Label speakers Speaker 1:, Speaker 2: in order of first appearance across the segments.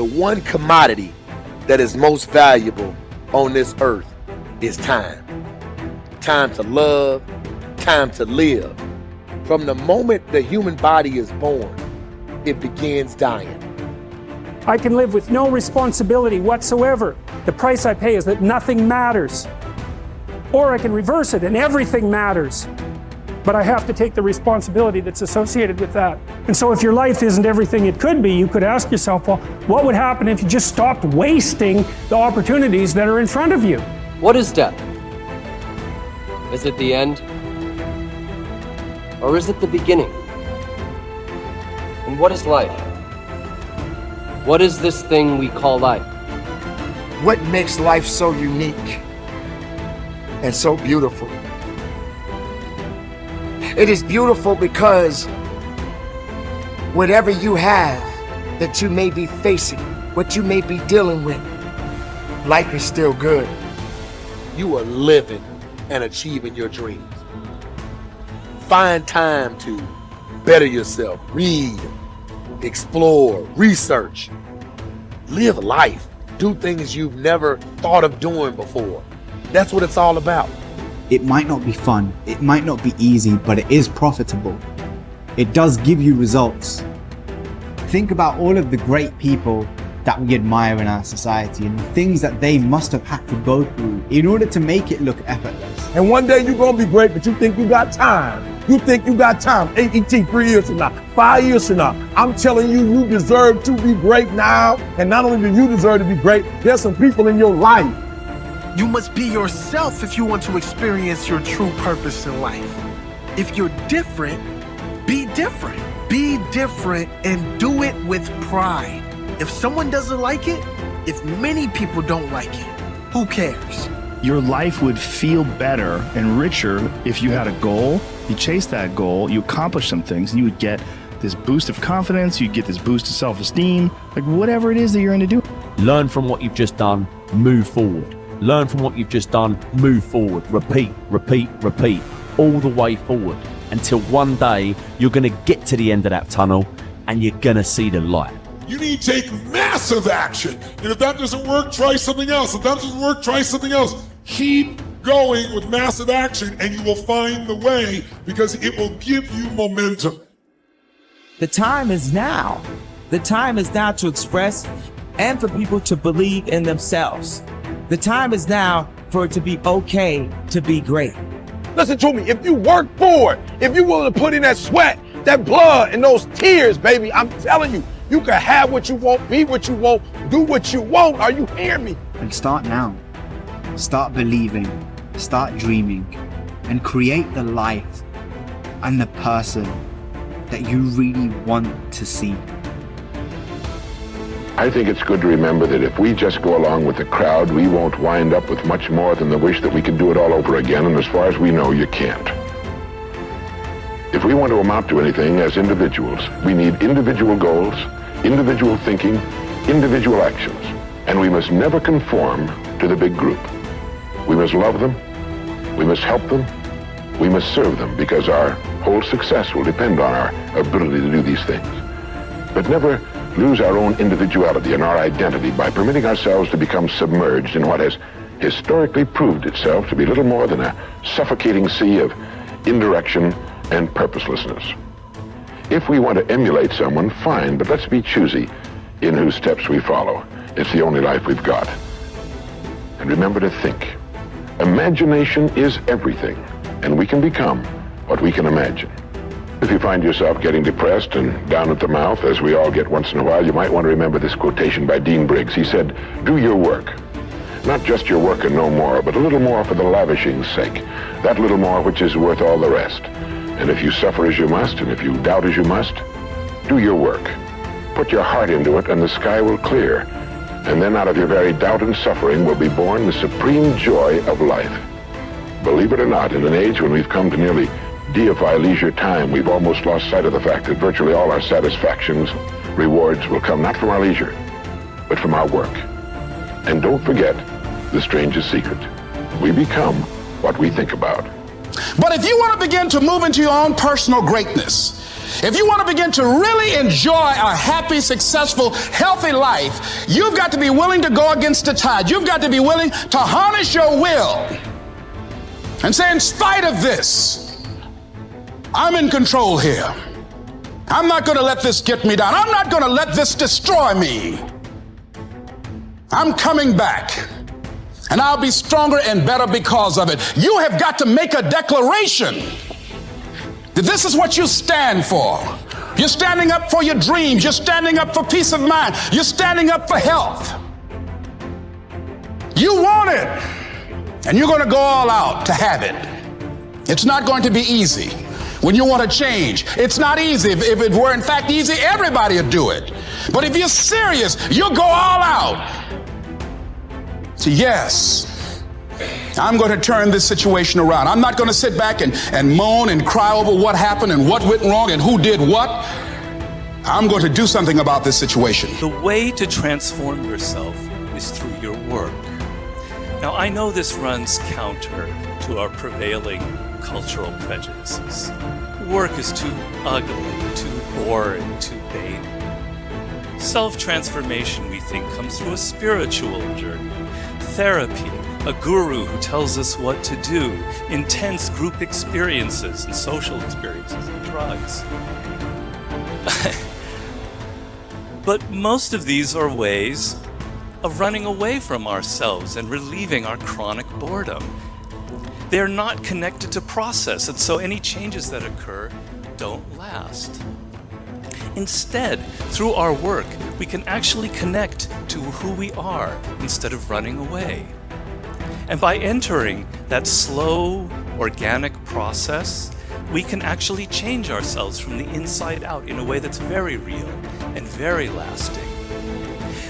Speaker 1: The one commodity that is most valuable on this earth is time. Time to love, time to live. From the moment the human body is born, it begins dying.
Speaker 2: I can live with no responsibility whatsoever. The price I pay is that nothing matters. Or I can reverse it and everything matters. But I have to take the responsibility that's associated with that. And so if your life isn't everything it could be, you could ask yourself, well, what would happen if you just stopped wasting the opportunities that are in front of you?
Speaker 3: What is death? Is it the end? Or is it the beginning? And what is life? What is this thing we call life?
Speaker 4: What makes life so unique and so beautiful? It is beautiful because whatever you have that you may be facing, what you may be dealing with, life is still good.
Speaker 1: You are living and achieving your dreams. Find time to better yourself, read, explore, research, live life, do things you've never thought of doing before. That's what it's all about.
Speaker 5: It might not be fun, it might not be easy, but it is profitable. It does give you results. Think about all of the great people that we admire in our society and the things that they must have had to go through in order to make it look effortless.
Speaker 6: And one day you're gonna be great, but you think you got time. You think you got time. AET 3 years from now, 5 years from now. I'm telling you, you deserve to be great now. And not only do you deserve to be great, there's some people in your life.
Speaker 7: You must be yourself if you want to experience your true purpose in life. If you're different, be different. Be different and do it with pride. If someone doesn't like it, if many people don't like it, who cares?
Speaker 8: Your life would feel better and richer if you had a goal, you chased that goal, you accomplished some things, and you would get this boost of confidence, you'd get this boost of self-esteem, like whatever it is that you're going to do.
Speaker 9: Learn from what you've just done, move forward. Learn from what you've just done, move forward. Repeat, repeat, repeat, all the way forward until one day you're going to get to the end of that tunnel and you're going to see the light.
Speaker 10: You need to take massive action. And if that doesn't work, try something else. If that doesn't work, try something else. Keep going with massive action and you will find the way because it will give you momentum.
Speaker 11: The time is now. The time is now to express and for people to believe in themselves. The time is now for it to be okay to be great.
Speaker 6: Listen to me, if you work for it, if you're willing to put in that sweat, that blood and those tears, baby, I'm telling you, you can have what you want, be what you want, do what you want. Are you hearing me?
Speaker 5: And start now. Start believing, start dreaming, and create the life and the person that you really want to see.
Speaker 12: I think it's good to remember that if we just go along with the crowd, we won't wind up with much more than the wish that we could do it all over again, and as far as we know, you can't. If we want to amount to anything as individuals, we need individual goals, individual thinking, individual actions, and we must never conform to the big group. We must love them, we must help them, we must serve them, because our whole success will depend on our ability to do these things. But never lose our own individuality and our identity by permitting ourselves to become submerged in what has historically proved itself to be little more than a suffocating sea of indirection and purposelessness. If we want to emulate someone, fine, but let's be choosy in whose steps we follow. It's the only life we've got. And remember to think. Imagination is everything, and we can become what we can imagine. If you find yourself getting depressed and down at the mouth, as we all get once in a while, you might want to remember this quotation by Dean Briggs. He said, "Do your work. Not just your work and no more, but a little more for the lavishing's sake. That little more which is worth all the rest. And if you suffer as you must, and if you doubt as you must, do your work. Put your heart into it, and the sky will clear. And then out of your very doubt and suffering will be born the supreme joy of life." Believe it or not, in an age when we've come to nearly deify leisure time, we've almost lost sight of the fact that virtually all our satisfactions, rewards will come not from our leisure, but from our work. And don't forget the strangest secret. We become what we think about.
Speaker 13: But if you want to begin to move into your own personal greatness, If you want to begin to really enjoy a happy, successful, healthy life, you've got to be willing to go against the tide. You've got to be willing to harness your will and say, in spite of this, I'm in control here. I'm not going to let this get me down. I'm not going to let this destroy me. I'm coming back, and I'll be stronger and better because of it. You have got to make a declaration that this is what you stand for. You're standing up for your dreams. You're standing up for peace of mind. You're standing up for health. You want it, and you're going to go all out to have it. It's not going to be easy. When you want to change, it's not easy. If it were in fact easy, everybody would do it. But if you're serious, you'll go all out. So yes, I'm going to turn this situation around. I'm not going to sit back and moan and cry over what happened and what went wrong and who did what. I'm going to do something about this situation.
Speaker 14: The way to transform yourself is through your work. Now, I know this runs counter to our prevailing cultural prejudices. Work is too ugly, too boring, too vain. Self-transformation, we think, comes through a spiritual journey, therapy, a guru who tells us what to do, intense group experiences and social experiences, and drugs. But most of these are ways of running away from ourselves and relieving our chronic boredom. They're not connected to process, and so any changes that occur don't last. Instead, through our work, we can actually connect to who we are instead of running away. And by entering that slow, organic process, we can actually change ourselves from the inside out in a way that's very real and very lasting.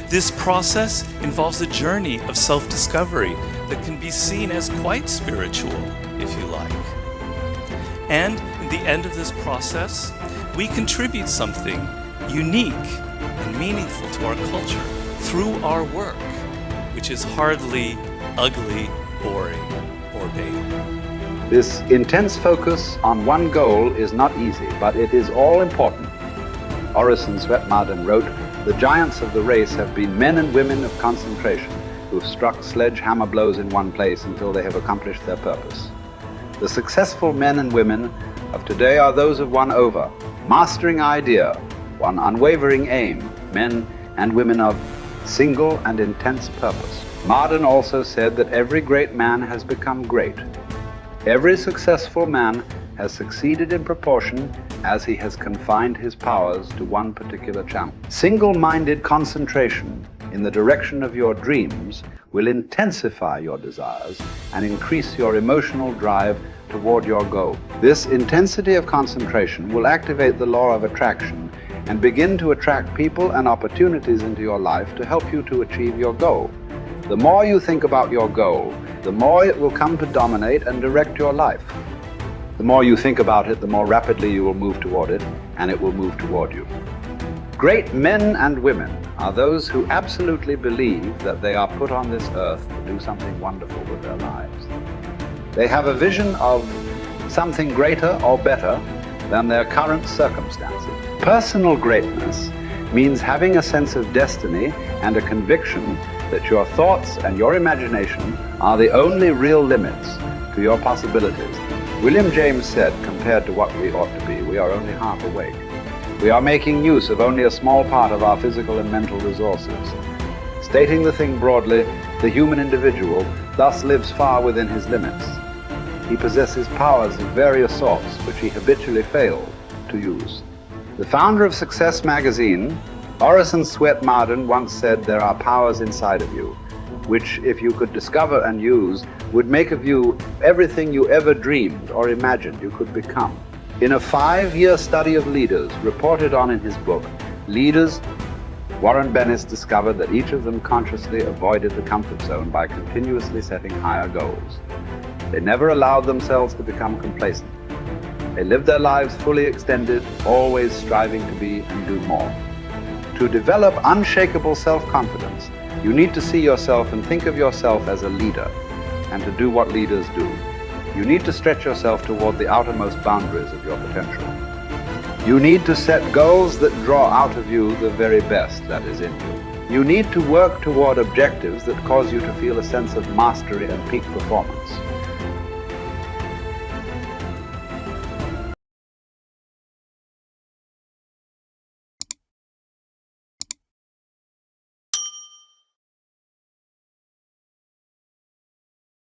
Speaker 14: This process involves a journey of self-discovery that can be seen as quite spiritual, if you like. And in the end of this process, we contribute something unique and meaningful to our culture through our work, which is hardly ugly, boring, or vain.
Speaker 15: This intense focus on one goal is not easy, but it is all important. Orison Swett Marden wrote, "The giants of the race have been men and women of concentration who have struck sledgehammer blows in one place until they have accomplished their purpose. The successful men and women of today are those of one over, mastering idea, one unwavering aim, men and women of single and intense purpose." Marden also said that every great man has become great. Every successful man has succeeded in proportion as he has confined his powers to one particular channel. Single-minded concentration in the direction of your dreams will intensify your desires and increase your emotional drive toward your goal. This intensity of concentration will activate the law of attraction and begin to attract people and opportunities into your life to help you to achieve your goal. The more you think about your goal, the more it will come to dominate and direct your life. The more you think about it, the more rapidly you will move toward it, and it will move toward you. Great men and women are those who absolutely believe that they are put on this earth to do something wonderful with their lives. They have a vision of something greater or better than their current circumstances. Personal greatness means having a sense of destiny and a conviction that your thoughts and your imagination are the only real limits to your possibilities. William James said, compared to what we ought to be, we are only half awake. We are making use of only a small part of our physical and mental resources. Stating the thing broadly, the human individual thus lives far within his limits. He possesses powers of various sorts which he habitually fails to use. The founder of Success magazine, Orison Swett Marden, once said, "There are powers inside of you, which if you could discover and use, would make of you everything you ever dreamed or imagined you could become." In a 5-year study of leaders reported on in his book, Leaders, Warren Bennis discovered that each of them consciously avoided the comfort zone by continuously setting higher goals. They never allowed themselves to become complacent. They lived their lives fully extended, always striving to be and do more. To develop unshakable self-confidence, you need to see yourself and think of yourself as a leader, and to do what leaders do. You need to stretch yourself toward the outermost boundaries of your potential. You need to set goals that draw out of you the very best that is in you. You need to work toward objectives that cause you to feel a sense of mastery and peak performance.